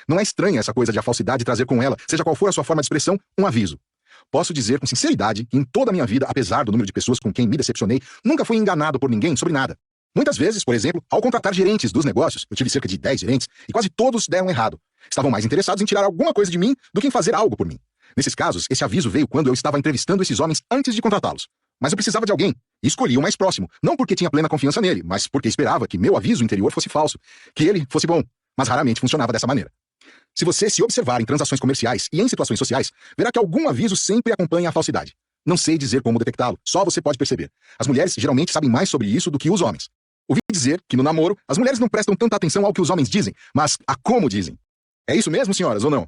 Não é estranha essa coisa de a falsidade trazer com ela, seja qual for a sua forma de expressão, um aviso. Posso dizer com sinceridade que em toda a minha vida, apesar do número de pessoas com quem me decepcionei, nunca fui enganado por ninguém sobre nada. Muitas vezes, por exemplo, ao contratar gerentes dos negócios, eu tive cerca de 10 gerentes, e quase todos deram errado. Estavam mais interessados em tirar alguma coisa de mim do que em fazer algo por mim. Nesses casos, esse aviso veio quando eu estava entrevistando esses homens antes de contratá-los. Mas eu precisava de alguém, e escolhi o mais próximo, não porque tinha plena confiança nele, mas porque esperava que meu aviso interior fosse falso, que ele fosse bom, mas raramente funcionava dessa maneira. Se você se observar em transações comerciais e em situações sociais, verá que algum aviso sempre acompanha a falsidade. Não sei dizer como detectá-lo, só você pode perceber. As mulheres geralmente sabem mais sobre isso do que os homens. Ouvi dizer que no namoro, as mulheres não prestam tanta atenção ao que os homens dizem, mas a como dizem. É isso mesmo, senhoras, ou não?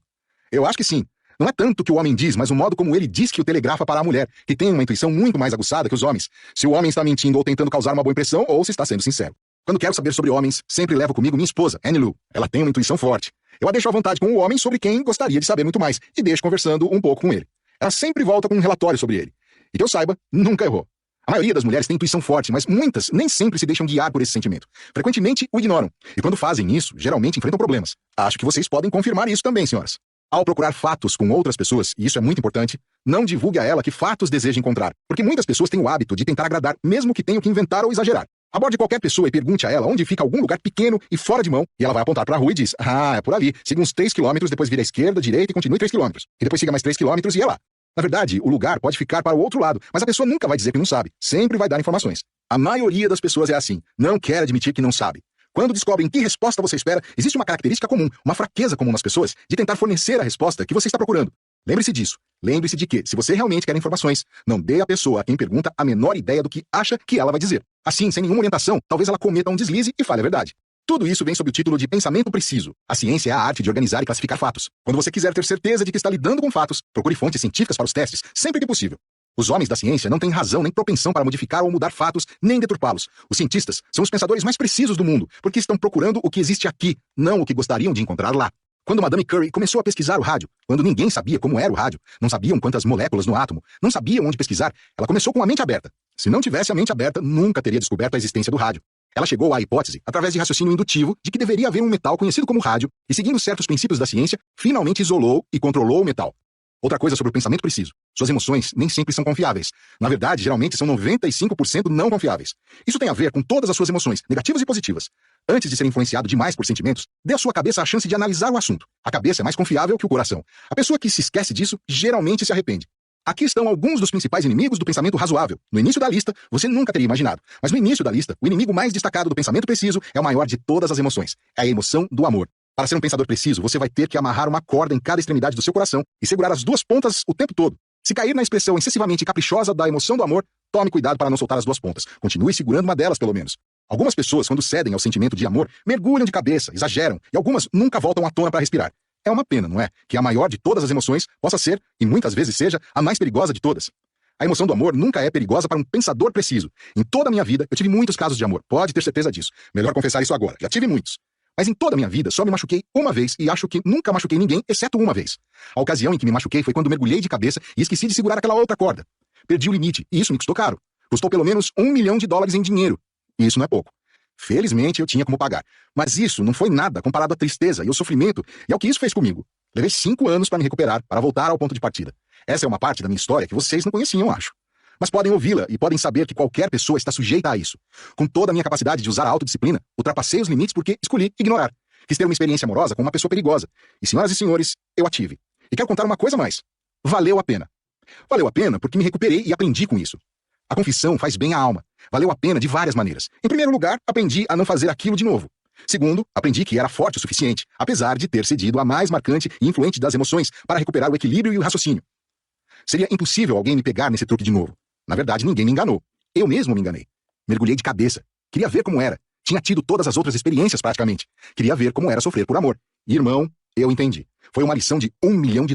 Eu acho que sim. Não é tanto o que o homem diz, mas o modo como ele diz que o telegrafa para a mulher, que tem uma intuição muito mais aguçada que os homens. Se o homem está mentindo ou tentando causar uma boa impressão, ou se está sendo sincero. Quando quero saber sobre homens, sempre levo comigo minha esposa, Annie Lou. Ela tem uma intuição forte. Eu a deixo à vontade com o homem sobre quem gostaria de saber muito mais, e deixo conversando um pouco com ele. Ela sempre volta com um relatório sobre ele. E que eu saiba, nunca errou. A maioria das mulheres tem intuição forte, mas muitas nem sempre se deixam guiar por esse sentimento. Frequentemente o ignoram. E quando fazem isso, geralmente enfrentam problemas. Acho que vocês podem confirmar isso também, senhoras. Ao procurar fatos com outras pessoas, e isso é muito importante, não divulgue a ela que fatos deseja encontrar, porque muitas pessoas têm o hábito de tentar agradar, mesmo que tenham que inventar ou exagerar. Aborde qualquer pessoa e pergunte a ela onde fica algum lugar pequeno e fora de mão, e ela vai apontar para a rua e diz, é por ali, siga uns 3 quilômetros, depois vira à esquerda, direita e continue 3 quilômetros, e depois siga mais 3 quilômetros e é lá. Na verdade, o lugar pode ficar para o outro lado, mas a pessoa nunca vai dizer que não sabe, sempre vai dar informações. A maioria das pessoas é assim, não quer admitir que não sabe. Quando descobrem que resposta você espera, existe uma característica comum, uma fraqueza comum nas pessoas, de tentar fornecer a resposta que você está procurando. Lembre-se disso. Lembre-se de que, se você realmente quer informações, não dê à pessoa a quem pergunta a menor ideia do que acha que ela vai dizer. Assim, sem nenhuma orientação, talvez ela cometa um deslize e fale a verdade. Tudo isso vem sob o título de pensamento preciso. A ciência é a arte de organizar e classificar fatos. Quando você quiser ter certeza de que está lidando com fatos, procure fontes científicas para os testes, sempre que possível. Os homens da ciência não têm razão nem propensão para modificar ou mudar fatos, nem deturpá-los. Os cientistas são os pensadores mais precisos do mundo, porque estão procurando o que existe aqui, não o que gostariam de encontrar lá. Quando Madame Curie começou a pesquisar o rádio, quando ninguém sabia como era o rádio, não sabiam quantas moléculas no átomo, não sabiam onde pesquisar, ela começou com a mente aberta. Se não tivesse a mente aberta, nunca teria descoberto a existência do rádio. Ela chegou à hipótese, através de raciocínio indutivo, de que deveria haver um metal conhecido como rádio, e seguindo certos princípios da ciência, finalmente isolou e controlou o metal. Outra coisa sobre o pensamento preciso. Suas emoções nem sempre são confiáveis. Na verdade, geralmente são 95% não confiáveis. Isso tem a ver com todas as suas emoções, negativas e positivas. Antes de ser influenciado demais por sentimentos, dê à sua cabeça a chance de analisar o assunto. A cabeça é mais confiável que o coração. A pessoa que se esquece disso, geralmente se arrepende. Aqui estão alguns dos principais inimigos do pensamento razoável. No início da lista, você nunca teria imaginado. Mas no início da lista, o inimigo mais destacado do pensamento preciso é o maior de todas as emoções. É a emoção do amor. Para ser um pensador preciso, você vai ter que amarrar uma corda em cada extremidade do seu coração e segurar as duas pontas o tempo todo. Se cair na expressão excessivamente caprichosa da emoção do amor, tome cuidado para não soltar as duas pontas. Continue segurando uma delas, pelo menos. Algumas pessoas, quando cedem ao sentimento de amor, mergulham de cabeça, exageram, e algumas nunca voltam à tona para respirar. É uma pena, não é? Que a maior de todas as emoções possa ser, e muitas vezes seja, a mais perigosa de todas. A emoção do amor nunca é perigosa para um pensador preciso. Em toda a minha vida, eu tive muitos casos de amor. Pode ter certeza disso. Melhor confessar isso agora. Já tive muitos. Mas em toda a minha vida, só me machuquei uma vez e acho que nunca machuquei ninguém, exceto uma vez. A ocasião em que me machuquei foi quando mergulhei de cabeça e esqueci de segurar aquela outra corda. Perdi o limite, e isso me custou caro. Custou pelo menos $1 milhão em dinheiro. E isso não é pouco. Felizmente, eu tinha como pagar. Mas isso não foi nada comparado à tristeza e ao sofrimento, e ao que isso fez comigo. Levei 5 anos para me recuperar, para voltar ao ponto de partida. Essa é uma parte da minha história que vocês não conheciam, acho. Mas podem ouvi-la e podem saber que qualquer pessoa está sujeita a isso. Com toda a minha capacidade de usar a autodisciplina, ultrapassei os limites porque escolhi ignorar. Quis ter uma experiência amorosa com uma pessoa perigosa. E, senhoras e senhores, eu a tive. E quero contar uma coisa mais. Valeu a pena. Valeu a pena porque me recuperei e aprendi com isso. A confissão faz bem à alma. Valeu a pena de várias maneiras. Em primeiro lugar, aprendi a não fazer aquilo de novo. Segundo, aprendi que era forte o suficiente, apesar de ter cedido a mais marcante e influente das emoções para recuperar o equilíbrio e o raciocínio. Seria impossível alguém me pegar nesse truque de novo. Na verdade, ninguém me enganou. Eu mesmo me enganei. Mergulhei de cabeça. Queria ver como era. Tinha tido todas as outras experiências praticamente. Queria ver como era sofrer por amor. E, irmão, eu entendi. Foi uma lição de $1 milhão.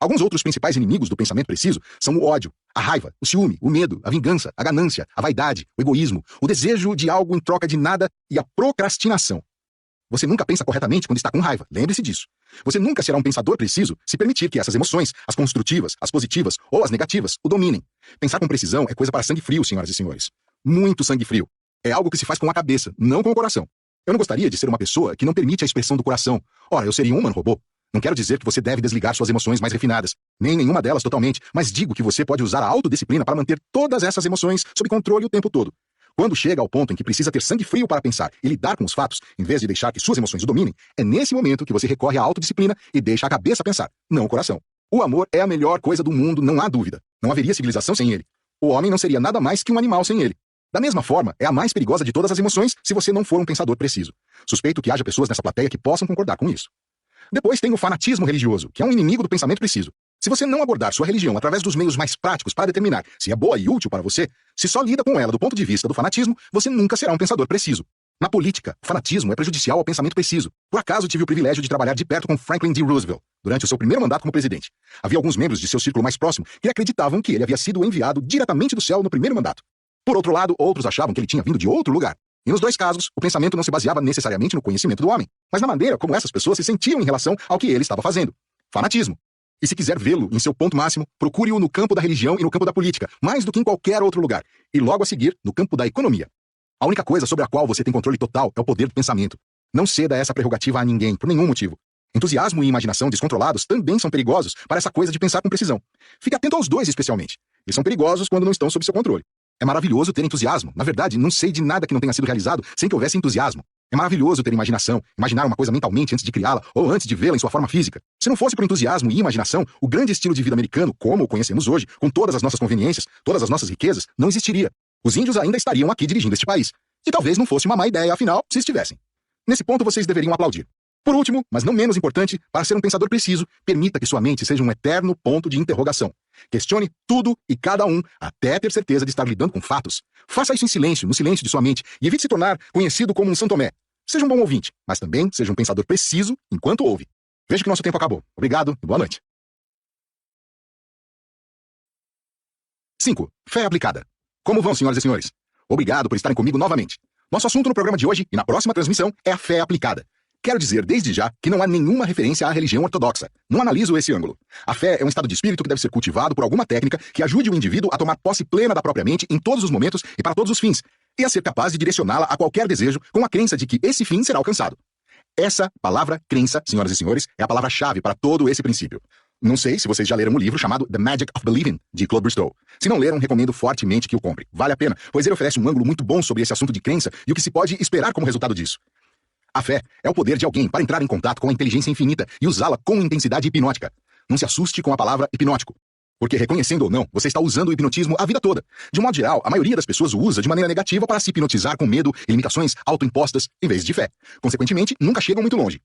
Alguns outros principais inimigos do pensamento preciso são o ódio, a raiva, o ciúme, o medo, a vingança, a ganância, a vaidade, o egoísmo, o desejo de algo em troca de nada e a procrastinação. Você nunca pensa corretamente quando está com raiva, lembre-se disso. Você nunca será um pensador preciso se permitir que essas emoções, as construtivas, as positivas ou as negativas, o dominem. Pensar com precisão é coisa para sangue frio, senhoras e senhores. Muito sangue frio. É algo que se faz com a cabeça, não com o coração. Eu não gostaria de ser uma pessoa que não permite a expressão do coração. Ora, eu seria um humano robô. Não quero dizer que você deve desligar suas emoções mais refinadas, nem nenhuma delas totalmente, mas digo que você pode usar a autodisciplina para manter todas essas emoções sob controle o tempo todo. Quando chega ao ponto em que precisa ter sangue frio para pensar e lidar com os fatos, em vez de deixar que suas emoções o dominem, é nesse momento que você recorre à autodisciplina e deixa a cabeça pensar, não o coração. O amor é a melhor coisa do mundo, não há dúvida. Não haveria civilização sem ele. O homem não seria nada mais que um animal sem ele. Da mesma forma, é a mais perigosa de todas as emoções se você não for um pensador preciso. Suspeito que haja pessoas nessa plateia que possam concordar com isso. Depois tem o fanatismo religioso, que é um inimigo do pensamento preciso. Se você não abordar sua religião através dos meios mais práticos para determinar se é boa e útil para você, se só lida com ela do ponto de vista do fanatismo, você nunca será um pensador preciso. Na política, o fanatismo é prejudicial ao pensamento preciso. Por acaso tive o privilégio de trabalhar de perto com Franklin D. Roosevelt, durante o seu primeiro mandato como presidente. Havia alguns membros de seu círculo mais próximo que acreditavam que ele havia sido enviado diretamente do céu no primeiro mandato. Por outro lado, outros achavam que ele tinha vindo de outro lugar. E nos dois casos, o pensamento não se baseava necessariamente no conhecimento do homem, mas na maneira como essas pessoas se sentiam em relação ao que ele estava fazendo. Fanatismo. E se quiser vê-lo em seu ponto máximo, procure-o no campo da religião e no campo da política, mais do que em qualquer outro lugar, e logo a seguir, no campo da economia. A única coisa sobre a qual você tem controle total é o poder do pensamento. Não ceda essa prerrogativa a ninguém, por nenhum motivo. Entusiasmo e imaginação descontrolados também são perigosos para essa coisa de pensar com precisão. Fique atento aos dois especialmente. Eles são perigosos quando não estão sob seu controle. É maravilhoso ter entusiasmo. Na verdade, não sei de nada que não tenha sido realizado sem que houvesse entusiasmo. É maravilhoso ter imaginação, imaginar uma coisa mentalmente antes de criá-la ou antes de vê-la em sua forma física. Se não fosse por entusiasmo e imaginação, o grande estilo de vida americano, como o conhecemos hoje, com todas as nossas conveniências, todas as nossas riquezas, não existiria. Os índios ainda estariam aqui dirigindo este país. E talvez não fosse uma má ideia, afinal, se estivessem. Nesse ponto, vocês deveriam aplaudir. Por último, mas não menos importante, para ser um pensador preciso, permita que sua mente seja um eterno ponto de interrogação. Questione tudo e cada um, até ter certeza de estar lidando com fatos. Faça isso em silêncio, no silêncio de sua mente, e evite se tornar conhecido como um São Tomé. Seja um bom ouvinte, mas também seja um pensador preciso enquanto ouve. Vejo que nosso tempo acabou. Obrigado e boa noite. 5. Fé aplicada. Como vão, senhoras e senhores? Obrigado por estarem comigo novamente. Nosso assunto no programa de hoje e na próxima transmissão é a fé aplicada. Quero dizer desde já que não há nenhuma referência à religião ortodoxa. Não analiso esse ângulo. A fé é um estado de espírito que deve ser cultivado por alguma técnica que ajude o indivíduo a tomar posse plena da própria mente em todos os momentos e para todos os fins, e a ser capaz de direcioná-la a qualquer desejo com a crença de que esse fim será alcançado. Essa palavra crença, senhoras e senhores, é a palavra-chave para todo esse princípio. Não sei se vocês já leram um livro chamado The Magic of Believing, de Claude Bristow. Se não leram, recomendo fortemente que o compre. Vale a pena, pois ele oferece um ângulo muito bom sobre esse assunto de crença e o que se pode esperar como resultado disso. A fé é o poder de alguém para entrar em contato com a inteligência infinita e usá-la com intensidade hipnótica. Não se assuste com a palavra hipnótico, porque reconhecendo ou não, você está usando o hipnotismo a vida toda. De um modo geral, a maioria das pessoas o usa de maneira negativa para se hipnotizar com medo e limitações autoimpostas em vez de fé. Consequentemente, nunca chegam muito longe.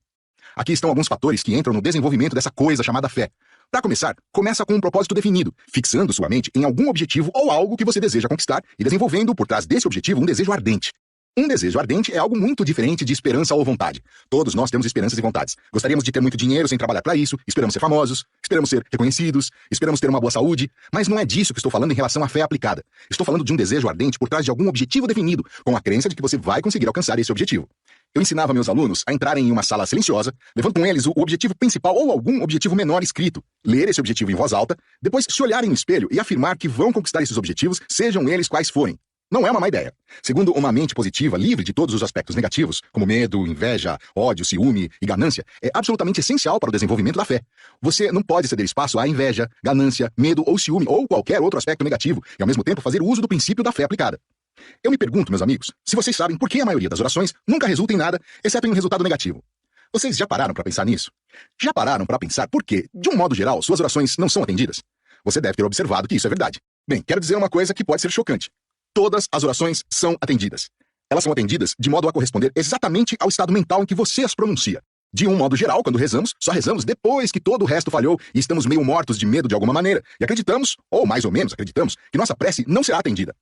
Aqui estão alguns fatores que entram no desenvolvimento dessa coisa chamada fé. Para começar, começa com um propósito definido, fixando sua mente em algum objetivo ou algo que você deseja conquistar e desenvolvendo por trás desse objetivo um desejo ardente. Um desejo ardente é algo muito diferente de esperança ou vontade. Todos nós temos esperanças e vontades. Gostaríamos de ter muito dinheiro sem trabalhar para isso, esperamos ser famosos, esperamos ser reconhecidos, esperamos ter uma boa saúde, mas não é disso que estou falando em relação à fé aplicada. Estou falando de um desejo ardente por trás de algum objetivo definido, com a crença de que você vai conseguir alcançar esse objetivo. Eu ensinava meus alunos a entrarem em uma sala silenciosa, levando com eles o objetivo principal ou algum objetivo menor escrito, ler esse objetivo em voz alta, depois se olharem no espelho e afirmar que vão conquistar esses objetivos, sejam eles quais forem. Não é uma má ideia. Segundo uma mente positiva, livre de todos os aspectos negativos, como medo, inveja, ódio, ciúme e ganância, é absolutamente essencial para o desenvolvimento da fé. Você não pode ceder espaço à inveja, ganância, medo ou ciúme ou qualquer outro aspecto negativo e, ao mesmo tempo, fazer uso do princípio da fé aplicada. Eu me pergunto, meus amigos, se vocês sabem por que a maioria das orações nunca resulta em nada, exceto em um resultado negativo. Vocês já pararam para pensar nisso? Já pararam para pensar por que, de um modo geral, suas orações não são atendidas? Você deve ter observado que isso é verdade. Bem, quero dizer uma coisa que pode ser chocante. Todas as orações são atendidas. Elas são atendidas de modo a corresponder exatamente ao estado mental em que você as pronuncia. De um modo geral, quando rezamos, só rezamos depois que todo o resto falhou e estamos meio mortos de medo de alguma maneira, e acreditamos, ou mais ou menos acreditamos, que nossa prece não será atendida.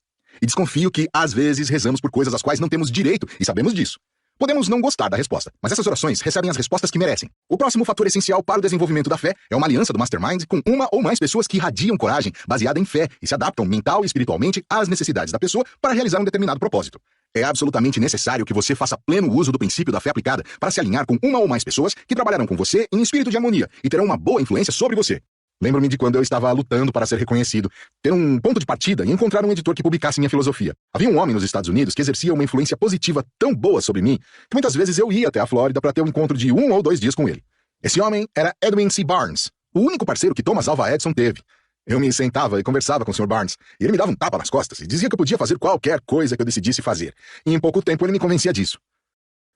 E desconfio que, às vezes, rezamos por coisas às quais não temos direito, e sabemos disso. Podemos não gostar da resposta, mas essas orações recebem as respostas que merecem. O próximo fator essencial para o desenvolvimento da fé é uma aliança do Mastermind com uma ou mais pessoas que irradiam coragem, baseada em fé, e se adaptam mental e espiritualmente às necessidades da pessoa para realizar um determinado propósito. É absolutamente necessário que você faça pleno uso do princípio da fé aplicada para se alinhar com uma ou mais pessoas que trabalharão com você em espírito de harmonia e terão uma boa influência sobre você. Lembro-me de quando eu estava lutando para ser reconhecido, ter um ponto de partida e encontrar um editor que publicasse minha filosofia. Havia um homem nos Estados Unidos que exercia uma influência positiva tão boa sobre mim que muitas vezes eu ia até a Flórida para ter um encontro de 1 ou 2 dias com ele. Esse homem era Edwin C. Barnes, o único parceiro que Thomas Alva Edison teve. Eu me sentava e conversava com o Sr. Barnes, e ele me dava um tapa nas costas e dizia que eu podia fazer qualquer coisa que eu decidisse fazer. E em pouco tempo ele me convencia disso.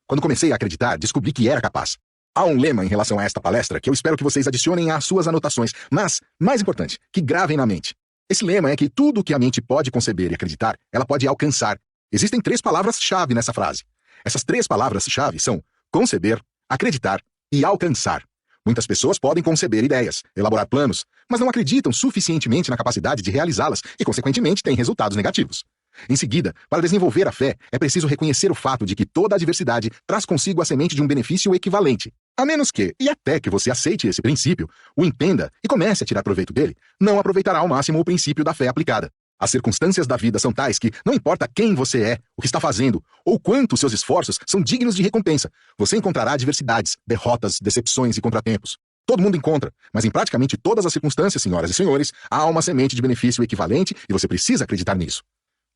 Quando comecei a acreditar, descobri que era capaz. Há um lema em relação a esta palestra que eu espero que vocês adicionem às suas anotações, mas, mais importante, que gravem na mente. Esse lema é que tudo o que a mente pode conceber e acreditar, ela pode alcançar. Existem 3 palavras-chave nessa frase. Essas 3 palavras-chave são conceber, acreditar e alcançar. Muitas pessoas podem conceber ideias, elaborar planos, mas não acreditam suficientemente na capacidade de realizá-las e, consequentemente, têm resultados negativos. Em seguida, para desenvolver a fé, é preciso reconhecer o fato de que toda adversidade traz consigo a semente de um benefício equivalente. A menos que, e até que você aceite esse princípio, o entenda e comece a tirar proveito dele, não aproveitará ao máximo o princípio da fé aplicada. As circunstâncias da vida são tais que, não importa quem você é, o que está fazendo, ou quanto seus esforços são dignos de recompensa, você encontrará adversidades, derrotas, decepções e contratempos. Todo mundo encontra, mas em praticamente todas as circunstâncias, senhoras e senhores, há uma semente de benefício equivalente e você precisa acreditar nisso.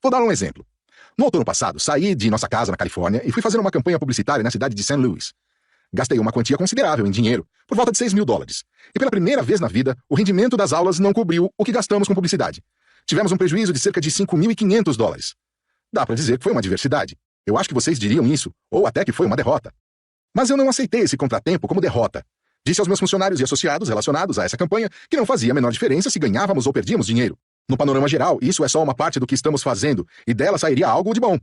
Vou dar um exemplo. No outono passado, saí de nossa casa na Califórnia e fui fazer uma campanha publicitária na cidade de St. Louis. Gastei uma quantia considerável em dinheiro, por volta de $6.000. E pela primeira vez na vida, o rendimento das aulas não cobriu o que gastamos com publicidade. Tivemos um prejuízo de cerca de $5.500. Dá para dizer que foi uma adversidade. Eu acho que vocês diriam isso, ou até que foi uma derrota. Mas eu não aceitei esse contratempo como derrota. Disse aos meus funcionários e associados relacionados a essa campanha que não fazia a menor diferença se ganhávamos ou perdíamos dinheiro. No panorama geral, isso é só uma parte do que estamos fazendo, e dela sairia algo de bom.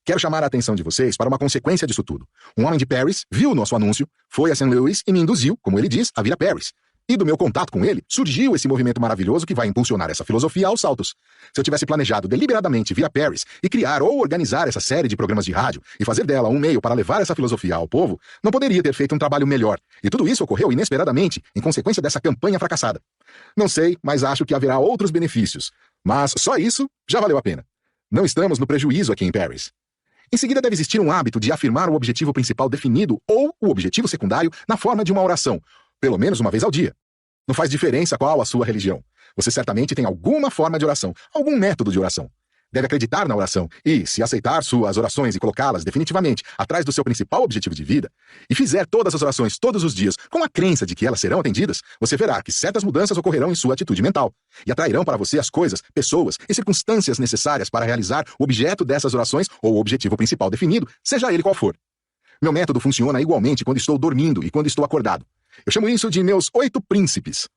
Quero chamar a atenção de vocês para uma consequência disso tudo. Um homem de Paris viu o nosso anúncio, foi a St. Louis e me induziu, como ele diz, a vir a Paris. E do meu contato com ele, surgiu esse movimento maravilhoso que vai impulsionar essa filosofia aos saltos. Se eu tivesse planejado deliberadamente vir a Paris e criar ou organizar essa série de programas de rádio e fazer dela um meio para levar essa filosofia ao povo, não poderia ter feito um trabalho melhor. E tudo isso ocorreu inesperadamente, em consequência dessa campanha fracassada. Não sei, mas acho que haverá outros benefícios. Mas só isso já valeu a pena. Não estamos no prejuízo aqui em Paris. Em seguida, deve existir um hábito de afirmar o objetivo principal definido ou o objetivo secundário na forma de uma oração, pelo menos uma vez ao dia. Não faz diferença qual a sua religião. Você certamente tem alguma forma de oração, algum método de oração. Deve acreditar na oração e, se aceitar suas orações e colocá-las definitivamente atrás do seu principal objetivo de vida, e fizer todas as orações todos os dias com a crença de que elas serão atendidas, você verá que certas mudanças ocorrerão em sua atitude mental e atrairão para você as coisas, pessoas e circunstâncias necessárias para realizar o objeto dessas orações ou o objetivo principal definido, seja ele qual for. Meu método funciona igualmente quando estou dormindo e quando estou acordado. Eu chamo isso de meus 8 príncipes.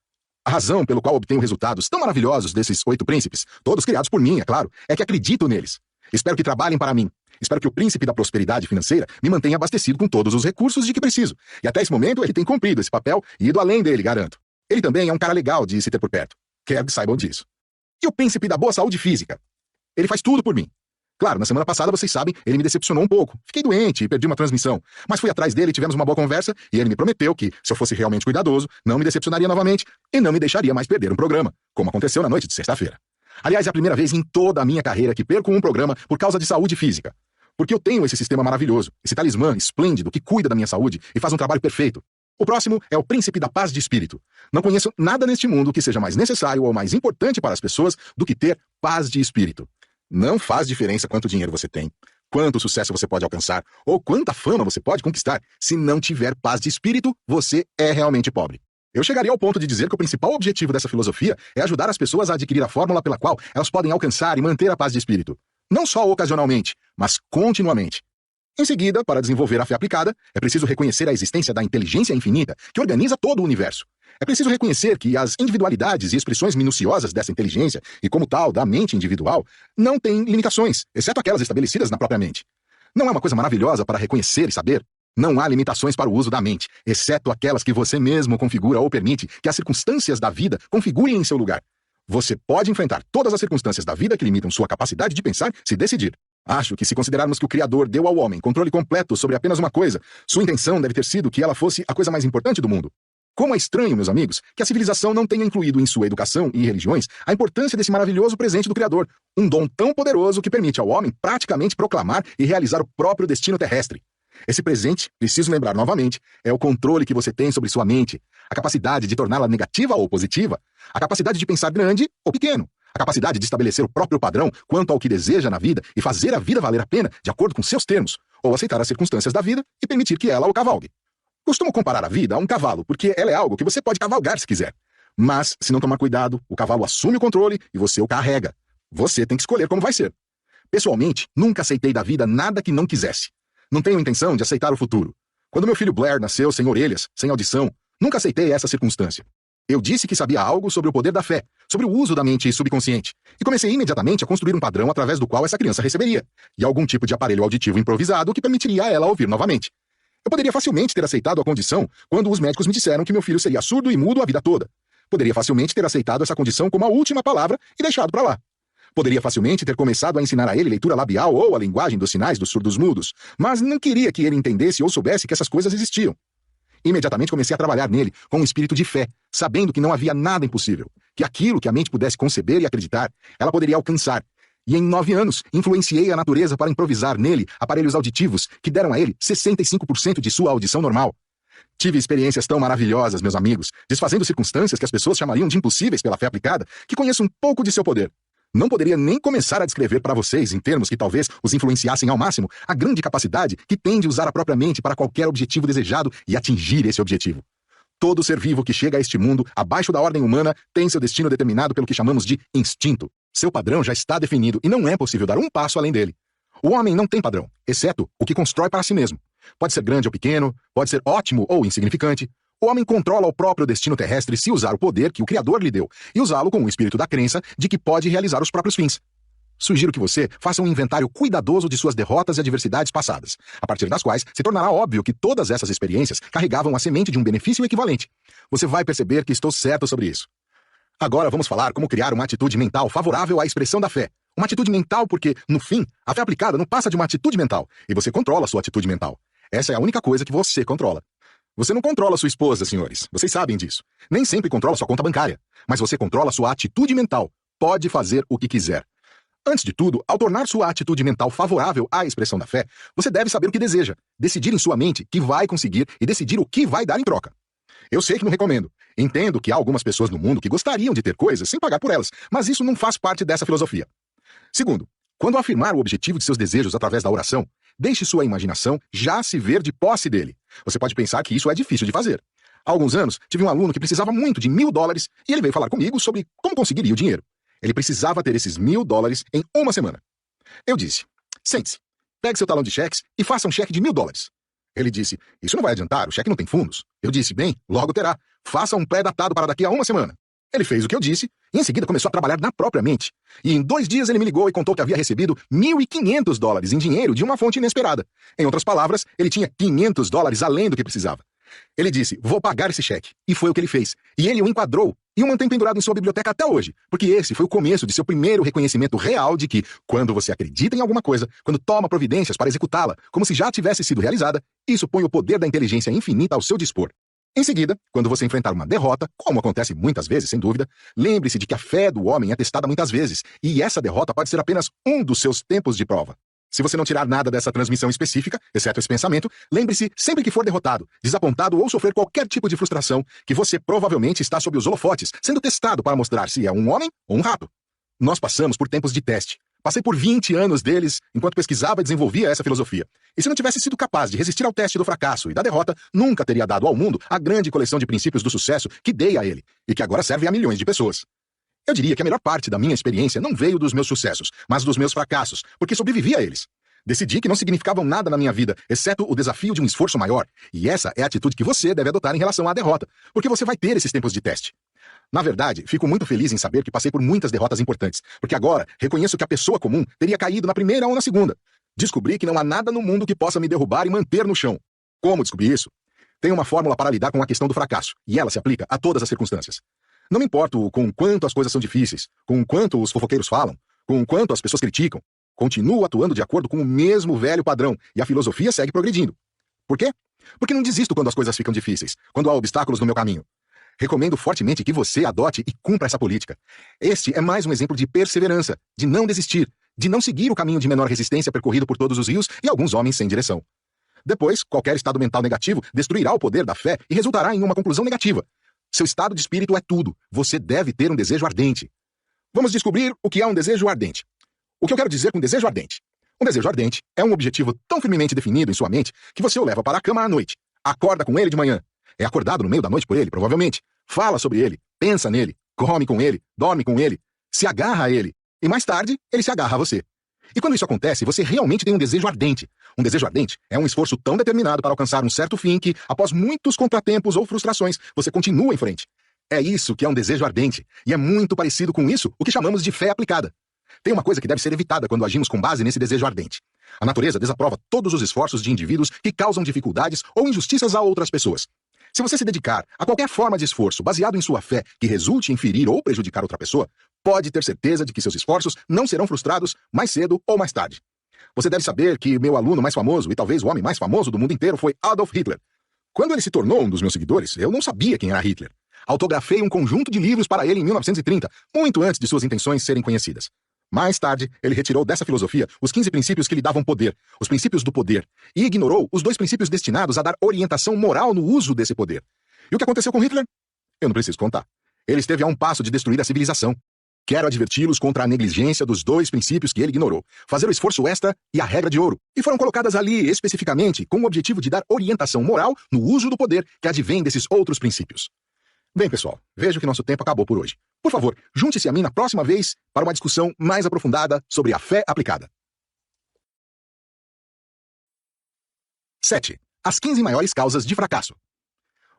A razão pelo qual obtenho resultados tão maravilhosos desses 8 príncipes, todos criados por mim, é claro, é que acredito neles. Espero que trabalhem para mim. Espero que o príncipe da prosperidade financeira me mantenha abastecido com todos os recursos de que preciso. E até esse momento ele tem cumprido esse papel e ido além dele, garanto. Ele também é um cara legal de se ter por perto. Quero que saibam disso. E o príncipe da boa saúde física? Ele faz tudo por mim. Claro, na semana passada, vocês sabem, ele me decepcionou um pouco. Fiquei doente e perdi uma transmissão. Mas fui atrás dele, tivemos uma boa conversa e ele me prometeu que, se eu fosse realmente cuidadoso, não me decepcionaria novamente e não me deixaria mais perder um programa, como aconteceu na noite de sexta-feira. Aliás, é a primeira vez em toda a minha carreira que perco um programa por causa de saúde física. Porque eu tenho esse sistema maravilhoso, esse talismã esplêndido que cuida da minha saúde e faz um trabalho perfeito. O próximo é o príncipe da paz de espírito. Não conheço nada neste mundo que seja mais necessário ou mais importante para as pessoas do que ter paz de espírito. Não faz diferença quanto dinheiro você tem, quanto sucesso você pode alcançar ou quanta fama você pode conquistar. Se não tiver paz de espírito, você é realmente pobre. Eu chegaria ao ponto de dizer que o principal objetivo dessa filosofia é ajudar as pessoas a adquirir a fórmula pela qual elas podem alcançar e manter a paz de espírito. Não só ocasionalmente, mas continuamente. Em seguida, para desenvolver a fé aplicada, é preciso reconhecer a existência da inteligência infinita que organiza todo o universo. É preciso reconhecer que as individualidades e expressões minuciosas dessa inteligência, e como tal, da mente individual, não têm limitações, exceto aquelas estabelecidas na própria mente. Não é uma coisa maravilhosa para reconhecer e saber? Não há limitações para o uso da mente, exceto aquelas que você mesmo configura ou permite que as circunstâncias da vida configurem em seu lugar. Você pode enfrentar todas as circunstâncias da vida que limitam sua capacidade de pensar se decidir. Acho que se considerarmos que o Criador deu ao homem controle completo sobre apenas uma coisa, sua intenção deve ter sido que ela fosse a coisa mais importante do mundo. Como é estranho, meus amigos, que a civilização não tenha incluído em sua educação e religiões a importância desse maravilhoso presente do Criador, um dom tão poderoso que permite ao homem praticamente proclamar e realizar o próprio destino terrestre. Esse presente, preciso lembrar novamente, é o controle que você tem sobre sua mente, a capacidade de torná-la negativa ou positiva, a capacidade de pensar grande ou pequeno, a capacidade de estabelecer o próprio padrão quanto ao que deseja na vida e fazer a vida valer a pena de acordo com seus termos, ou aceitar as circunstâncias da vida e permitir que ela o cavalgue. Costumo comparar a vida a um cavalo, porque ela é algo que você pode cavalgar se quiser. Mas, se não tomar cuidado, o cavalo assume o controle e você o carrega. Você tem que escolher como vai ser. Pessoalmente, nunca aceitei da vida nada que não quisesse. Não tenho intenção de aceitar o futuro. Quando meu filho Blair nasceu sem orelhas, sem audição, nunca aceitei essa circunstância. Eu disse que sabia algo sobre o poder da fé, sobre o uso da mente subconsciente, e comecei imediatamente a construir um padrão através do qual essa criança receberia, e algum tipo de aparelho auditivo improvisado que permitiria a ela ouvir novamente. Eu poderia facilmente ter aceitado a condição quando os médicos me disseram que meu filho seria surdo e mudo a vida toda. Poderia facilmente ter aceitado essa condição como a última palavra e deixado para lá. Poderia facilmente ter começado a ensinar a ele leitura labial ou a linguagem dos sinais dos surdos-mudos, mas não queria que ele entendesse ou soubesse que essas coisas existiam. Imediatamente comecei a trabalhar nele com um espírito de fé, sabendo que não havia nada impossível, que aquilo que a mente pudesse conceber e acreditar, ela poderia alcançar. E em 9 anos, influenciei a natureza para improvisar nele aparelhos auditivos que deram a ele 65% de sua audição normal. Tive experiências tão maravilhosas, meus amigos, desfazendo circunstâncias que as pessoas chamariam de impossíveis pela fé aplicada, que conheço um pouco de seu poder. Não poderia nem começar a descrever para vocês, em termos que talvez os influenciassem ao máximo, a grande capacidade que tem de usar a própria mente para qualquer objetivo desejado e atingir esse objetivo. Todo ser vivo que chega a este mundo, abaixo da ordem humana, tem seu destino determinado pelo que chamamos de instinto. Seu padrão já está definido e não é possível dar um passo além dele. O homem não tem padrão, exceto o que constrói para si mesmo. Pode ser grande ou pequeno, pode ser ótimo ou insignificante. O homem controla o próprio destino terrestre se usar o poder que o Criador lhe deu e usá-lo com o espírito da crença de que pode realizar os próprios fins. Sugiro que você faça um inventário cuidadoso de suas derrotas e adversidades passadas, a partir das quais se tornará óbvio que todas essas experiências carregavam a semente de um benefício equivalente. Você vai perceber que estou certo sobre isso. Agora vamos falar como criar uma atitude mental favorável à expressão da fé. Uma atitude mental porque, no fim, a fé aplicada não passa de uma atitude mental, e você controla a sua atitude mental. Essa é a única coisa que você controla. Você não controla sua esposa, senhores. Vocês sabem disso. Nem sempre controla sua conta bancária. Mas você controla sua atitude mental. Pode fazer o que quiser. Antes de tudo, ao tornar sua atitude mental favorável à expressão da fé, você deve saber o que deseja, decidir em sua mente que vai conseguir e decidir o que vai dar em troca. Eu sei que não recomendo. Entendo que há algumas pessoas no mundo que gostariam de ter coisas sem pagar por elas, mas isso não faz parte dessa filosofia. Segundo, quando afirmar o objetivo de seus desejos através da oração, deixe sua imaginação já se ver de posse dele. Você pode pensar que isso é difícil de fazer. Há alguns anos, tive um aluno que precisava muito de $1.000 e ele veio falar comigo sobre como conseguiria o dinheiro. Ele precisava ter esses $1.000 em uma semana. Eu disse, sente-se, pegue seu talão de cheques e faça um cheque de $1.000. Ele disse, isso não vai adiantar, o cheque não tem fundos. Eu disse, bem, logo terá. Faça um pré-datado para daqui a uma semana. Ele fez o que eu disse e em seguida começou a trabalhar na própria mente. E em 2 dias ele me ligou e contou que havia recebido $1.500 em dinheiro de uma fonte inesperada. Em outras palavras, ele tinha $500 além do que precisava. Ele disse, vou pagar esse cheque. E foi o que ele fez. E ele o enquadrou e o mantém pendurado em sua biblioteca até hoje. Porque esse foi o começo de seu primeiro reconhecimento real de que, quando você acredita em alguma coisa, quando toma providências para executá-la, como se já tivesse sido realizada, isso põe o poder da inteligência infinita ao seu dispor. Em seguida, quando você enfrentar uma derrota, como acontece muitas vezes, sem dúvida, lembre-se de que a fé do homem é testada muitas vezes, e essa derrota pode ser apenas um dos seus tempos de prova. Se você não tirar nada dessa transmissão específica, exceto esse pensamento, lembre-se, sempre que for derrotado, desapontado ou sofrer qualquer tipo de frustração, que você provavelmente está sob os holofotes, sendo testado para mostrar se é um homem ou um rato. Nós passamos por tempos de teste. Passei por 20 anos deles enquanto pesquisava e desenvolvia essa filosofia. E se não tivesse sido capaz de resistir ao teste do fracasso e da derrota, nunca teria dado ao mundo a grande coleção de princípios do sucesso que dei a ele, e que agora serve a milhões de pessoas. Eu diria que a melhor parte da minha experiência não veio dos meus sucessos, mas dos meus fracassos, porque sobrevivi a eles. Decidi que não significavam nada na minha vida, exceto o desafio de um esforço maior, e essa é a atitude que você deve adotar em relação à derrota, porque você vai ter esses tempos de teste. Na verdade, fico muito feliz em saber que passei por muitas derrotas importantes, porque agora reconheço que a pessoa comum teria caído na primeira ou na segunda. Descobri que não há nada no mundo que possa me derrubar e manter no chão. Como descobri isso? Tenho uma fórmula para lidar com a questão do fracasso, e ela se aplica a todas as circunstâncias. Não me importo com quanto as coisas são difíceis, com quanto os fofoqueiros falam, com quanto as pessoas criticam. Continuo atuando de acordo com o mesmo velho padrão, e a filosofia segue progredindo. Por quê? Porque não desisto quando as coisas ficam difíceis, quando há obstáculos no meu caminho. Recomendo fortemente que você adote e cumpra essa política. Este é mais um exemplo de perseverança, de não desistir, de não seguir o caminho de menor resistência percorrido por todos os rios e alguns homens sem direção. Depois, qualquer estado mental negativo destruirá o poder da fé e resultará em uma conclusão negativa. Seu estado de espírito é tudo. Você deve ter um desejo ardente. Vamos descobrir o que é um desejo ardente. O que eu quero dizer com desejo ardente? Um desejo ardente é um objetivo tão firmemente definido em sua mente que você o leva para a cama à noite, acorda com ele de manhã, é acordado no meio da noite por ele, provavelmente, fala sobre ele, pensa nele, come com ele, dorme com ele, se agarra a ele, e mais tarde ele se agarra a você. E quando isso acontece, você realmente tem um desejo ardente. Um desejo ardente é um esforço tão determinado para alcançar um certo fim que, após muitos contratempos ou frustrações, você continua em frente. É isso que é um desejo ardente, e é muito parecido com isso o que chamamos de fé aplicada. Tem uma coisa que deve ser evitada quando agimos com base nesse desejo ardente. A natureza desaprova todos os esforços de indivíduos que causam dificuldades ou injustiças a outras pessoas. Se você se dedicar a qualquer forma de esforço baseado em sua fé que resulte em ferir ou prejudicar outra pessoa, pode ter certeza de que seus esforços não serão frustrados mais cedo ou mais tarde. Você deve saber que meu aluno mais famoso e talvez o homem mais famoso do mundo inteiro foi Adolf Hitler. Quando ele se tornou um dos meus seguidores, eu não sabia quem era Hitler. Autografei um conjunto de livros para ele em 1930, muito antes de suas intenções serem conhecidas. Mais tarde, ele retirou dessa filosofia os 15 princípios que lhe davam poder, os princípios do poder, e ignorou os 2 princípios destinados a dar orientação moral no uso desse poder. E o que aconteceu com Hitler? Eu não preciso contar. Ele esteve a um passo de destruir a civilização. Quero adverti-los contra a negligência dos 2 princípios que ele ignorou, fazer o esforço extra e a regra de ouro, e foram colocadas ali especificamente com o objetivo de dar orientação moral no uso do poder que advém desses outros princípios. Bem, pessoal, vejo que nosso tempo acabou por hoje. Por favor, junte-se a mim na próxima vez para uma discussão mais aprofundada sobre a fé aplicada. 7. As 15 maiores causas de fracasso.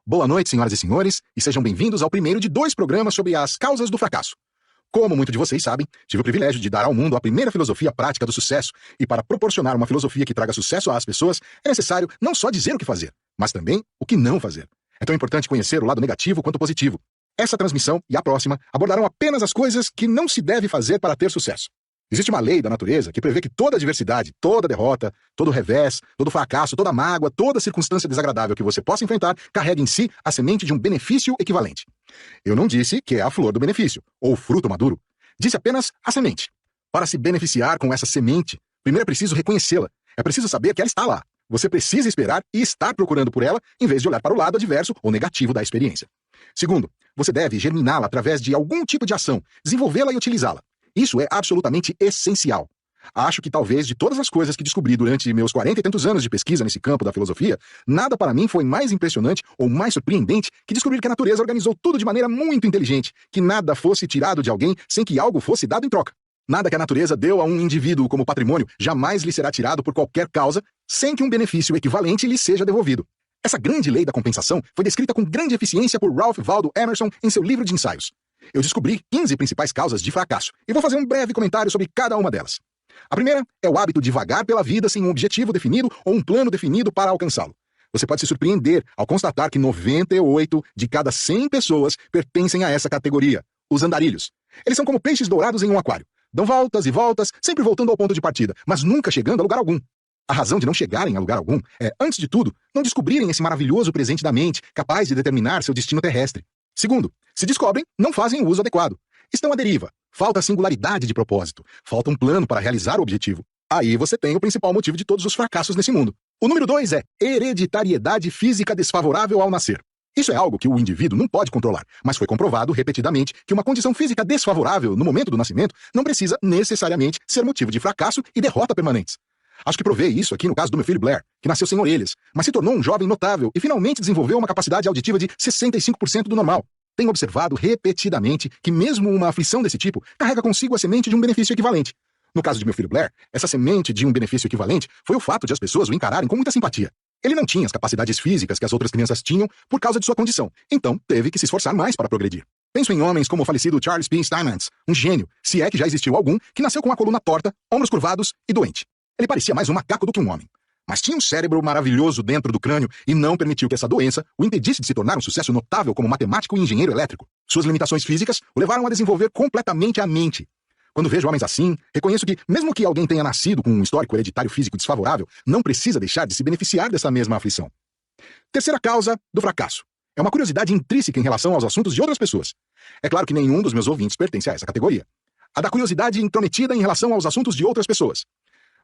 Boa noite, senhoras e senhores, e sejam bem-vindos ao primeiro de 2 programas sobre as causas do fracasso. Como muitos de vocês sabem, tive o privilégio de dar ao mundo a primeira filosofia prática do sucesso, e para proporcionar uma filosofia que traga sucesso às pessoas, é necessário não só dizer o que fazer, mas também o que não fazer. É tão importante conhecer o lado negativo quanto o positivo. Essa transmissão e a próxima abordarão apenas as coisas que não se deve fazer para ter sucesso. Existe uma lei da natureza que prevê que toda adversidade, toda derrota, todo revés, todo fracasso, toda mágoa, toda circunstância desagradável que você possa enfrentar carrega em si a semente de um benefício equivalente. Eu não disse que é a flor do benefício, ou o fruto maduro. Disse apenas a semente. Para se beneficiar com essa semente, primeiro é preciso reconhecê-la. É preciso saber que ela está lá. Você precisa esperar e estar procurando por ela, em vez de olhar para o lado adverso ou negativo da experiência. Segundo, você deve germiná-la através de algum tipo de ação, desenvolvê-la e utilizá-la. Isso é absolutamente essencial. Acho que talvez de todas as coisas que descobri durante meus 40 e tantos anos de pesquisa nesse campo da filosofia, nada para mim foi mais impressionante ou mais surpreendente que descobrir que a natureza organizou tudo de maneira muito inteligente, que nada fosse tirado de alguém sem que algo fosse dado em troca. Nada que a natureza deu a um indivíduo como patrimônio jamais lhe será tirado por qualquer causa, sem que um benefício equivalente lhe seja devolvido. Essa grande lei da compensação foi descrita com grande eficiência por Ralph Waldo Emerson em seu livro de ensaios. Eu descobri 15 principais causas de fracasso, e vou fazer um breve comentário sobre cada uma delas. A primeira é o hábito de vagar pela vida sem um objetivo definido ou um plano definido para alcançá-lo. Você pode se surpreender ao constatar que 98 de cada 100 pessoas pertencem a essa categoria, os andarilhos. Eles são como peixes dourados em um aquário. Dão voltas e voltas, sempre voltando ao ponto de partida, mas nunca chegando a lugar algum. A razão de não chegarem a lugar algum é, antes de tudo, não descobrirem esse maravilhoso presente da mente, capaz de determinar seu destino terrestre. Segundo, se descobrem, não fazem o uso adequado. Estão à deriva. Falta singularidade de propósito. Falta um plano para realizar o objetivo. Aí você tem o principal motivo de todos os fracassos nesse mundo. O número 2 é hereditariedade física desfavorável ao nascer. Isso é algo que o indivíduo não pode controlar, mas foi comprovado repetidamente que uma condição física desfavorável no momento do nascimento não precisa necessariamente ser motivo de fracasso e derrota permanentes. Acho que provei isso aqui no caso do meu filho Blair, que nasceu sem orelhas, mas se tornou um jovem notável e finalmente desenvolveu uma capacidade auditiva de 65% do normal. Tenho observado repetidamente que mesmo uma aflição desse tipo carrega consigo a semente de um benefício equivalente. No caso de meu filho Blair, essa semente de um benefício equivalente foi o fato de as pessoas o encararem com muita simpatia. Ele não tinha as capacidades físicas que as outras crianças tinham por causa de sua condição, então teve que se esforçar mais para progredir. Penso em homens como o falecido Charles P. Steinmetz, um gênio, se é que já existiu algum, que nasceu com a coluna torta, ombros curvados e doente. Ele parecia mais um macaco do que um homem. Mas tinha um cérebro maravilhoso dentro do crânio e não permitiu que essa doença o impedisse de se tornar um sucesso notável como matemático e engenheiro elétrico. Suas limitações físicas o levaram a desenvolver completamente a mente. Quando vejo homens assim, reconheço que, mesmo que alguém tenha nascido com um histórico hereditário físico desfavorável, não precisa deixar de se beneficiar dessa mesma aflição. Terceira causa do fracasso. É uma curiosidade intrínseca em relação aos assuntos de outras pessoas. É claro que nenhum dos meus ouvintes pertence a essa categoria. A da curiosidade intrometida em relação aos assuntos de outras pessoas.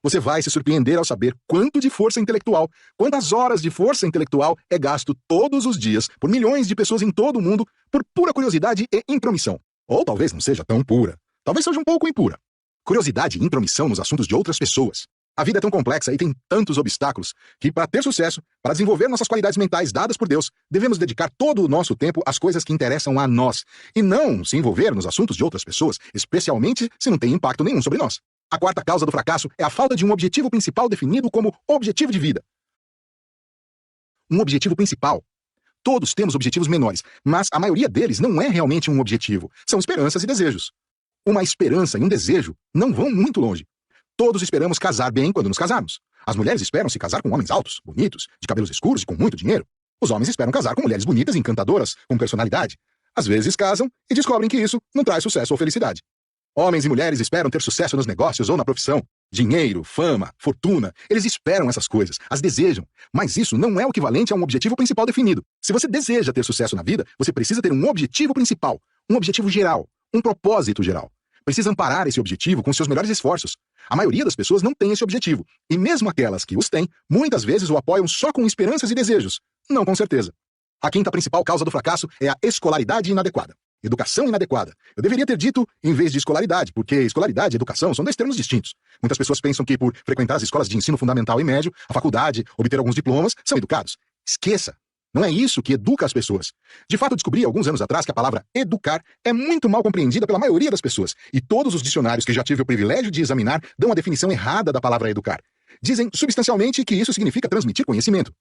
Você vai se surpreender ao saber quanto de força intelectual, quantas horas de força intelectual é gasto todos os dias por milhões de pessoas em todo o mundo por pura curiosidade e intromissão. Ou talvez não seja tão pura. Talvez seja um pouco impura. Curiosidade e intromissão nos assuntos de outras pessoas. A vida é tão complexa e tem tantos obstáculos que, para ter sucesso, para desenvolver nossas qualidades mentais dadas por Deus, devemos dedicar todo o nosso tempo às coisas que interessam a nós, e não se envolver nos assuntos de outras pessoas, especialmente se não tem impacto nenhum sobre nós. A quarta causa do fracasso é a falta de um objetivo principal definido como objetivo de vida. Um objetivo principal. Todos temos objetivos menores, mas a maioria deles não é realmente um objetivo. São esperanças e desejos. Uma esperança e um desejo não vão muito longe. Todos esperamos casar bem quando nos casarmos. As mulheres esperam se casar com homens altos, bonitos, de cabelos escuros e com muito dinheiro. Os homens esperam casar com mulheres bonitas e encantadoras, com personalidade. Às vezes casam e descobrem que isso não traz sucesso ou felicidade. Homens e mulheres esperam ter sucesso nos negócios ou na profissão. Dinheiro, fama, fortuna. Eles esperam essas coisas, as desejam. Mas isso não é o equivalente a um objetivo principal definido. Se você deseja ter sucesso na vida, você precisa ter um objetivo principal, um objetivo geral, um propósito geral. Precisa amparar esse objetivo com seus melhores esforços. A maioria das pessoas não tem esse objetivo. E mesmo aquelas que os têm, muitas vezes o apoiam só com esperanças e desejos. Não com certeza. A quinta principal causa do fracasso é a escolaridade inadequada. Educação inadequada. Eu deveria ter dito em vez de escolaridade, porque escolaridade e educação são dois termos distintos. Muitas pessoas pensam que por frequentar as escolas de ensino fundamental e médio, a faculdade, obter alguns diplomas, são educados. Esqueça! Não é isso que educa as pessoas. De fato, descobri alguns anos atrás que a palavra educar é muito mal compreendida pela maioria das pessoas, e todos os dicionários que já tive o privilégio de examinar dão a definição errada da palavra educar. Dizem substancialmente que isso significa transmitir conhecimento.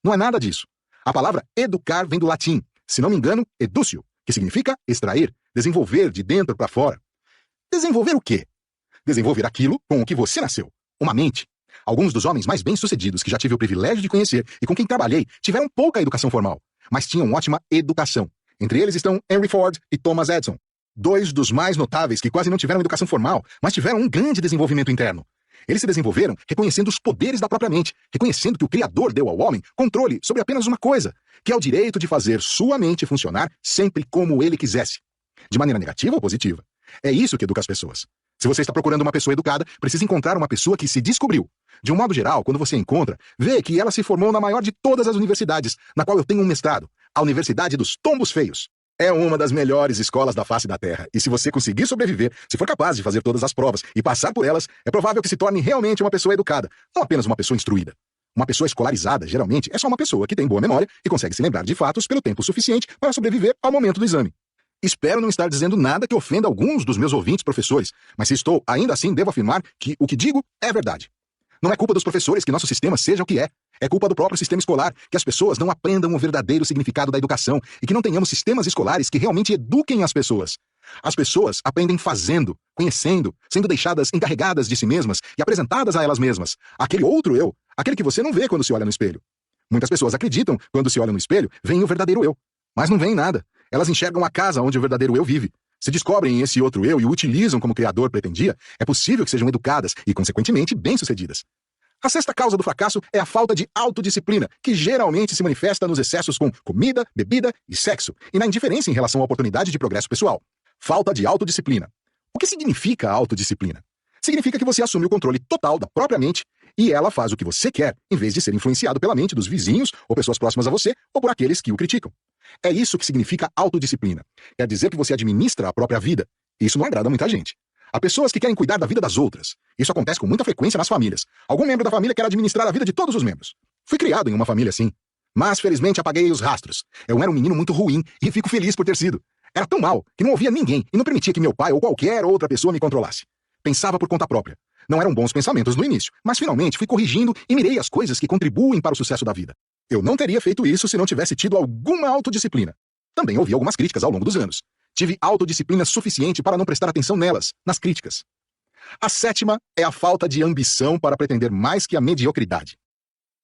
Não é nada disso. A palavra educar vem do latim, se não me engano, educio, que significa extrair, desenvolver de dentro para fora. Desenvolver o quê? Desenvolver aquilo com o que você nasceu, uma mente. Alguns dos homens mais bem-sucedidos que já tive o privilégio de conhecer e com quem trabalhei tiveram pouca educação formal, mas tinham ótima educação. Entre eles estão Henry Ford e Thomas Edison, dois dos mais notáveis que quase não tiveram educação formal, mas tiveram um grande desenvolvimento interno. Eles se desenvolveram reconhecendo os poderes da própria mente, reconhecendo que o Criador deu ao homem controle sobre apenas uma coisa, que é o direito de fazer sua mente funcionar sempre como ele quisesse, de maneira negativa ou positiva. É isso que educa as pessoas. Se você está procurando uma pessoa educada, precisa encontrar uma pessoa que se descobriu. De um modo geral, quando você encontra, vê que ela se formou na maior de todas as universidades, na qual eu tenho um mestrado, a Universidade dos Tombos Feios. É uma das melhores escolas da face da Terra, e se você conseguir sobreviver, se for capaz de fazer todas as provas e passar por elas, é provável que se torne realmente uma pessoa educada, não apenas uma pessoa instruída. Uma pessoa escolarizada, geralmente, é só uma pessoa que tem boa memória e consegue se lembrar de fatos pelo tempo suficiente para sobreviver ao momento do exame. Espero não estar dizendo nada que ofenda alguns dos meus ouvintes professores, mas se estou, ainda assim devo afirmar que o que digo é verdade. Não é culpa dos professores que nosso sistema seja o que é. É culpa do próprio sistema escolar, que as pessoas não aprendam o verdadeiro significado da educação e que não tenhamos sistemas escolares que realmente eduquem as pessoas. As pessoas aprendem fazendo, conhecendo, sendo deixadas encarregadas de si mesmas e apresentadas a elas mesmas. Aquele outro eu, aquele que você não vê quando se olha no espelho. Muitas pessoas acreditam, quando se olham no espelho, veem o verdadeiro eu. Mas não veem nada. Elas enxergam a casa onde o verdadeiro eu vive. Se descobrem esse outro eu e o utilizam como o Criador pretendia, é possível que sejam educadas e, consequentemente, bem-sucedidas. A sexta causa do fracasso é a falta de autodisciplina, que geralmente se manifesta nos excessos com comida, bebida e sexo, e na indiferença em relação à oportunidade de progresso pessoal. Falta de autodisciplina. O que significa autodisciplina? Significa que você assume o controle total da própria mente e ela faz o que você quer, em vez de ser influenciado pela mente dos vizinhos ou pessoas próximas a você ou por aqueles que o criticam. É isso que significa autodisciplina. Quer dizer que você administra a própria vida. Isso não agrada muita gente. Há pessoas que querem cuidar da vida das outras. Isso acontece com muita frequência nas famílias. Algum membro da família quer administrar a vida de todos os membros. Fui criado em uma família assim. Mas, felizmente, apaguei os rastros. Eu era um menino muito ruim e fico feliz por ter sido. Era tão mal que não ouvia ninguém e não permitia que meu pai ou qualquer outra pessoa me controlasse. Pensava por conta própria. Não eram bons pensamentos no início, mas finalmente fui corrigindo e mirei as coisas que contribuem para o sucesso da vida. Eu não teria feito isso se não tivesse tido alguma autodisciplina. Também ouvi algumas críticas ao longo dos anos. Tive autodisciplina suficiente para não prestar atenção nelas, nas críticas. A sétima é a falta de ambição para pretender mais que a mediocridade.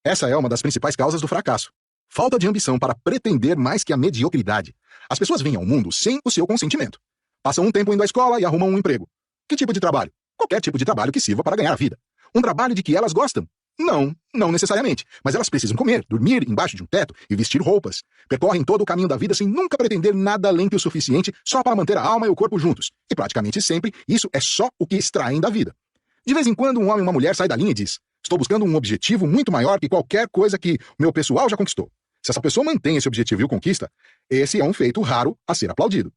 Essa é uma das principais causas do fracasso. Falta de ambição para pretender mais que a mediocridade. As pessoas vêm ao mundo sem o seu consentimento. Passam um tempo indo à escola e arrumam um emprego. Que tipo de trabalho? Qualquer tipo de trabalho que sirva para ganhar a vida. Um trabalho de que elas gostam? Não necessariamente. Mas elas precisam comer, dormir embaixo de um teto e vestir roupas. Percorrem todo o caminho da vida sem nunca pretender nada além que o suficiente só para manter a alma e o corpo juntos. E praticamente sempre, isso é só o que extraem da vida. De vez em quando, um homem ou uma mulher sai da linha e diz: estou buscando um objetivo muito maior que qualquer coisa que meu pessoal já conquistou. Se essa pessoa mantém esse objetivo e o conquista, esse é um feito raro a ser aplaudido.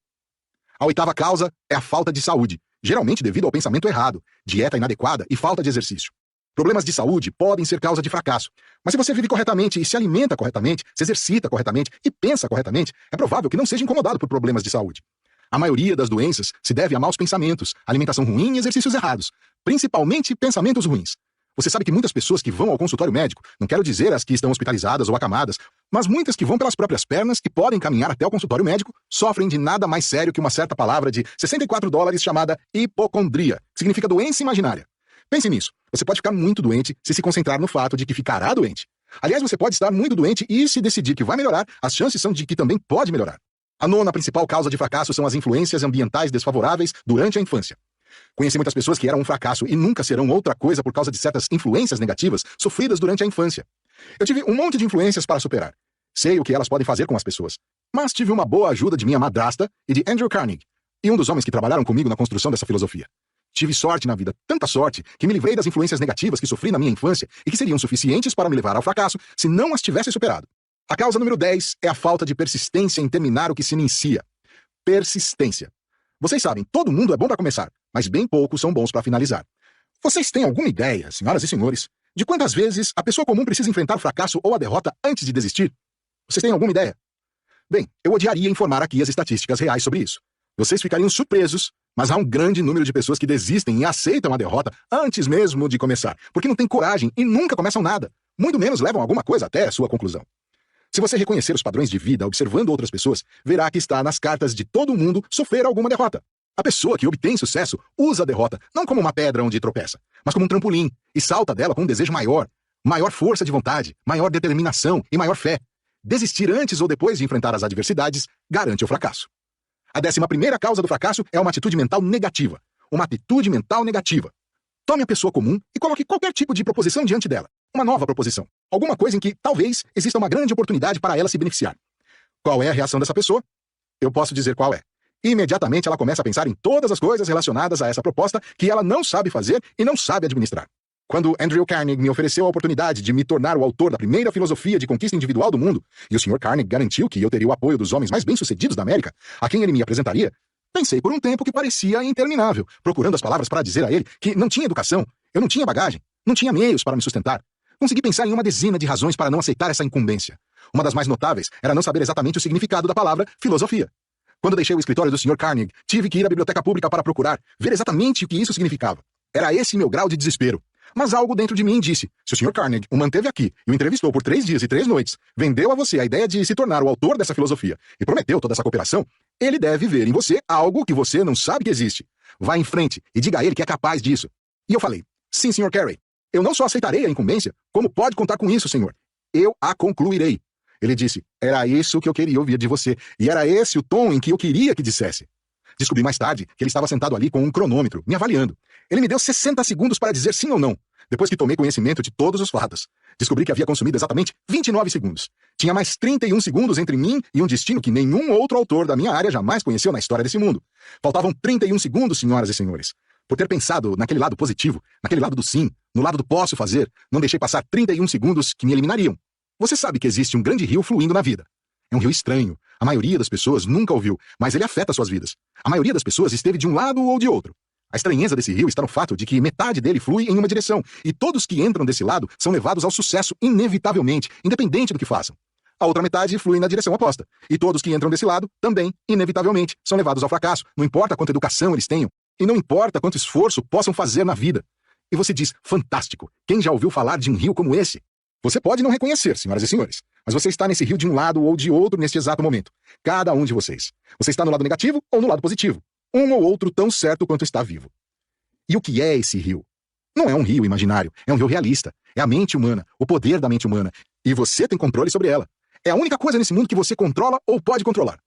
A oitava causa é a falta de saúde, geralmente devido ao pensamento errado, dieta inadequada e falta de exercício. Problemas de saúde podem ser causa de fracasso, mas se você vive corretamente e se alimenta corretamente, se exercita corretamente e pensa corretamente, é provável que não seja incomodado por problemas de saúde. A maioria das doenças se deve a maus pensamentos, alimentação ruim e exercícios errados, principalmente pensamentos ruins. Você sabe que muitas pessoas que vão ao consultório médico, não quero dizer as que estão hospitalizadas ou acamadas, mas muitas que vão pelas próprias pernas e podem caminhar até o consultório médico, sofrem de nada mais sério que uma certa palavra de $64 chamada hipocondria, que significa doença imaginária. Pense nisso. Você pode ficar muito doente se concentrar no fato de que ficará doente. Aliás, você pode estar muito doente e se decidir que vai melhorar, as chances são de que também pode melhorar. A nona principal causa de fracasso são as influências ambientais desfavoráveis durante a infância. Conheci muitas pessoas que eram um fracasso e nunca serão outra coisa por causa de certas influências negativas sofridas durante a infância. Eu tive um monte de influências para superar. Sei o que elas podem fazer com as pessoas. Mas tive uma boa ajuda de minha madrasta e de Andrew Carnegie, e um dos homens que trabalharam comigo na construção dessa filosofia. Tive sorte na vida, tanta sorte, que me livrei das influências negativas que sofri na minha infância e que seriam suficientes para me levar ao fracasso se não as tivesse superado. A causa número 10 é a falta de persistência em terminar o que se inicia. Persistência. Vocês sabem, todo mundo é bom para começar, mas bem poucos são bons para finalizar. Vocês têm alguma ideia, senhoras e senhores, de quantas vezes a pessoa comum precisa enfrentar o fracasso ou a derrota antes de desistir? Vocês têm alguma ideia? Bem, eu odiaria informar aqui as estatísticas reais sobre isso. Vocês ficariam surpresos, mas há um grande número de pessoas que desistem e aceitam a derrota antes mesmo de começar, porque não têm coragem e nunca começam nada, muito menos levam alguma coisa até a sua conclusão. Se você reconhecer os padrões de vida observando outras pessoas, verá que está nas cartas de todo mundo sofrer alguma derrota. A pessoa que obtém sucesso usa a derrota não como uma pedra onde tropeça, mas como um trampolim e salta dela com um desejo maior, maior força de vontade, maior determinação e maior fé. Desistir antes ou depois de enfrentar as adversidades garante o fracasso. A 11ª causa do fracasso é uma atitude mental negativa. Uma atitude mental negativa. Tome a pessoa comum e coloque qualquer tipo de proposição diante dela. Uma nova proposição. Alguma coisa em que, talvez, exista uma grande oportunidade para ela se beneficiar. Qual é a reação dessa pessoa? Eu posso dizer qual é. Imediatamente ela começa a pensar em todas as coisas relacionadas a essa proposta que ela não sabe fazer e não sabe administrar. Quando Andrew Carnegie me ofereceu a oportunidade de me tornar o autor da primeira filosofia de conquista individual do mundo, e o Sr. Carnegie garantiu que eu teria o apoio dos homens mais bem-sucedidos da América, a quem ele me apresentaria, pensei por um tempo que parecia interminável, procurando as palavras para dizer a ele que não tinha educação, eu não tinha bagagem, não tinha meios para me sustentar. Consegui pensar em uma dezena de razões para não aceitar essa incumbência. Uma das mais notáveis era não saber exatamente o significado da palavra filosofia. Quando deixei o escritório do Sr. Carnegie, tive que ir à biblioteca pública para procurar, ver exatamente o que isso significava. Era esse meu grau de desespero. Mas algo dentro de mim disse, se o Sr. Carnegie o manteve aqui e o entrevistou por 3 dias e 3 noites, vendeu a você a ideia de se tornar o autor dessa filosofia e prometeu toda essa cooperação, ele deve ver em você algo que você não sabe que existe. Vá em frente e diga a ele que é capaz disso. E eu falei, sim, Sr. Carey, eu não só aceitarei a incumbência, como pode contar com isso, senhor. Eu a concluirei. Ele disse, era isso que eu queria ouvir de você, e era esse o tom em que eu queria que dissesse. Descobri mais tarde que ele estava sentado ali com um cronômetro, me avaliando. Ele me deu 60 segundos para dizer sim ou não, depois que tomei conhecimento de todos os fatos. Descobri que havia consumido exatamente 29 segundos. Tinha mais 31 segundos entre mim e um destino que nenhum outro autor da minha área jamais conheceu na história desse mundo. Faltavam 31 segundos, senhoras e senhores. Por ter pensado naquele lado positivo, naquele lado do sim, no lado do posso fazer, não deixei passar 31 segundos que me eliminariam. Você sabe que existe um grande rio fluindo na vida. É um rio estranho. A maioria das pessoas nunca ouviu, mas ele afeta suas vidas. A maioria das pessoas esteve de um lado ou de outro. A estranheza desse rio está no fato de que metade dele flui em uma direção, e todos que entram desse lado são levados ao sucesso inevitavelmente, independente do que façam. A outra metade flui na direção oposta, e todos que entram desse lado, também, inevitavelmente, são levados ao fracasso, não importa quanta educação eles tenham, e não importa quanto esforço possam fazer na vida. E você diz, fantástico, quem já ouviu falar de um rio como esse? Você pode não reconhecer, senhoras e senhores, mas você está nesse rio de um lado ou de outro neste exato momento. Cada um de vocês. Você está no lado negativo ou no lado positivo. Um ou outro tão certo quanto está vivo. E o que é esse rio? Não é um rio imaginário, é um rio realista. É a mente humana, o poder da mente humana. E você tem controle sobre ela. É a única coisa nesse mundo que você controla ou pode controlar.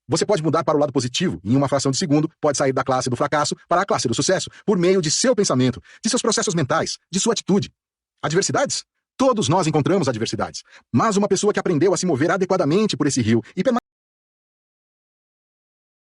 Você pode mudar para o lado positivo e em uma fração de segundo pode sair da classe do fracasso para a classe do sucesso por meio de seu pensamento, de seus processos mentais, de sua atitude. Adversidades? Todos nós encontramos adversidades. Mas uma pessoa que aprendeu a se mover adequadamente por esse rio e